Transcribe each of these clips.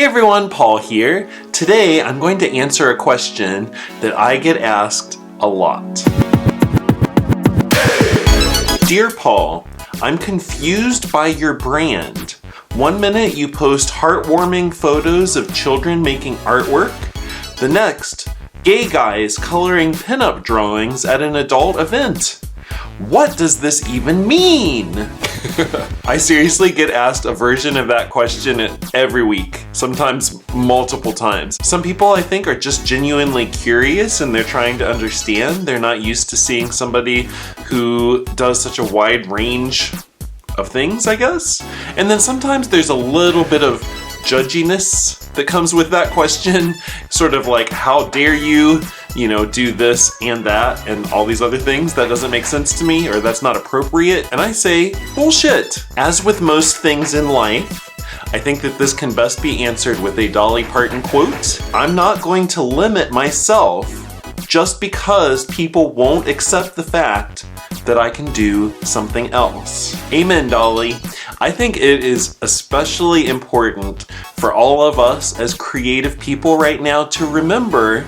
Hey everyone, Paul here. Today I'm going to answer a question that I get asked a lot. Dear Paul, I'm confused by your brand. One minute you post heartwarming photos of children making artwork. The next, gay guys coloring pinup drawings at an adult event. What does this even mean? I seriously get asked a version of that question every week, sometimes multiple times. Some people I think are just genuinely curious and they're trying to understand. They're not used to seeing somebody who does such a wide range of things, I guess. And then sometimes there's a little bit of judginess that comes with that question, sort of like, how dare you, do this and that and all these other things. That doesn't make sense to me, or that's not appropriate. And I say, bullshit. As with most things in life, I think that this can best be answered with a Dolly Parton quote. I'm not going to limit myself just because people won't accept the fact that I can do something else. Amen, Dolly. I think it is especially important for all of us as creative people right now to remember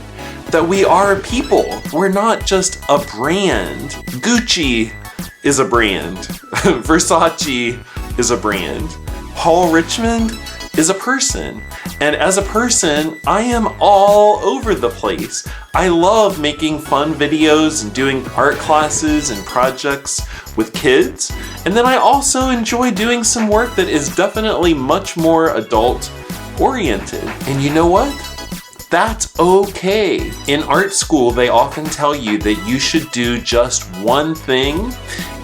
that we are people. We're not just a brand. Gucci is a brand. Versace is a brand. Paul Richmond is a person. And as a person, I am all over the place. I love making fun videos and doing art classes and projects with kids. And then I also enjoy doing some work that is definitely much more adult oriented. And you know what? That's okay. In art school, they often tell you that you should do just one thing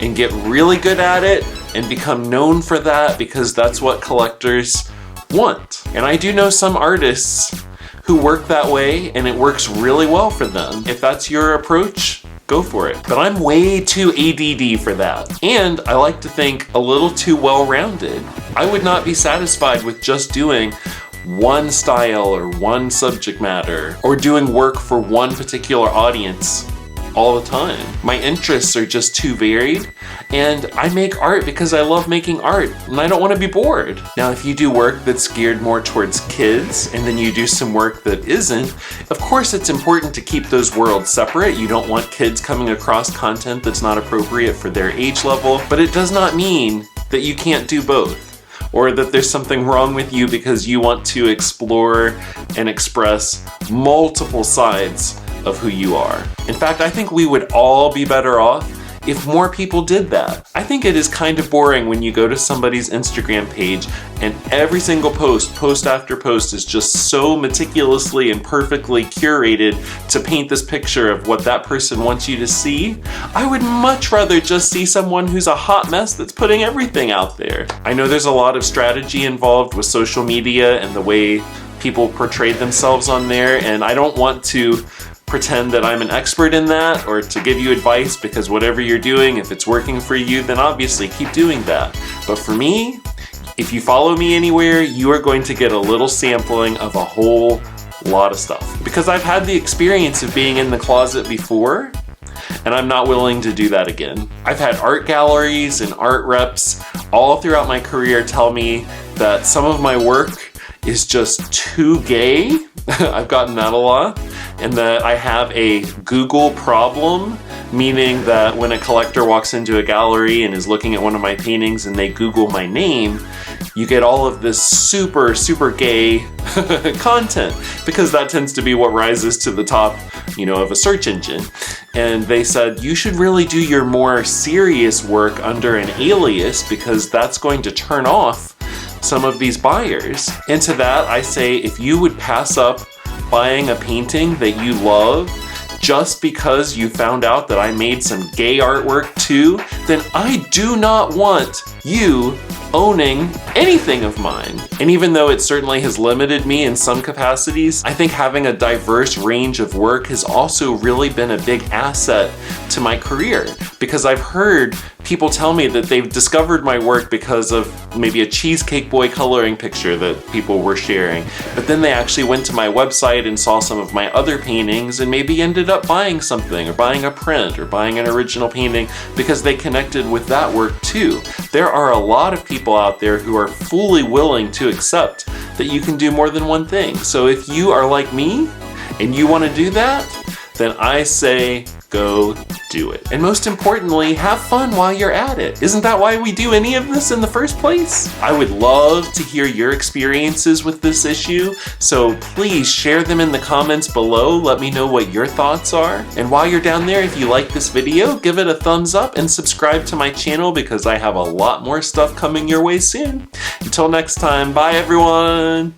and get really good at it and become known for that because that's what collectors want. And I do know some artists who work that way and it works really well for them. If that's your approach, go for it. But I'm way too ADD for that. And I like to think a little too well-rounded. I would not be satisfied with just doing one style or one subject matter or doing work for one particular audience all the time. My interests are just too varied, and I make art because I love making art and I don't want to be bored. Now, if you do work that's geared more towards kids and then you do some work that isn't, of course it's important to keep those worlds separate. You don't want kids coming across content that's not appropriate for their age level, but it does not mean that you can't do both, or that there's something wrong with you because you want to explore and express multiple sides of who you are. In fact, I think we would all be better off if more people did that. I think it is kind of boring when you go to somebody's Instagram page and every single post after post is just so meticulously and perfectly curated to paint this picture of what that person wants you to see. I would much rather just see someone who's a hot mess that's putting everything out there. I know there's a lot of strategy involved with social media and the way people portray themselves on there, and I don't want to pretend that I'm an expert in that or to give you advice, because whatever you're doing, if it's working for you, then obviously keep doing that. But for me, if you follow me anywhere, you are going to get a little sampling of a whole lot of stuff. Because I've had the experience of being in the closet before, and I'm not willing to do that again. I've had art galleries and art reps all throughout my career tell me that some of my work is just too gay. I've gotten that a lot. And that I have a Google problem, meaning that when a collector walks into a gallery and is looking at one of my paintings and they Google my name, you get all of this super, super gay content, because that tends to be what rises to the top, of a search engine. And they said, you should really do your more serious work under an alias, because that's going to turn off some of these buyers. And to that, I say, if you would pass up buying a painting that you love just because you found out that I made some gay artwork too, then I do not want you owning anything of mine. And even though it certainly has limited me in some capacities, I think having a diverse range of work has also really been a big asset to my career, because I've heard people tell me that they've discovered my work because of maybe a Cheesecake Boy coloring picture that people were sharing. But then they actually went to my website and saw some of my other paintings and maybe ended up buying something, or buying a print, or buying an original painting because they connected with that work too. There are a lot of people out there who are fully willing to accept that you can do more than one thing. So if you are like me and you want to do that, then I say go do it. And most importantly, have fun while you're at it. Isn't that why we do any of this in the first place? I would love to hear your experiences with this issue, so please share them in the comments below. Let me know what your thoughts are. And while you're down there, if you like this video, give it a thumbs up and subscribe to my channel because I have a lot more stuff coming your way soon. Until next time, bye everyone!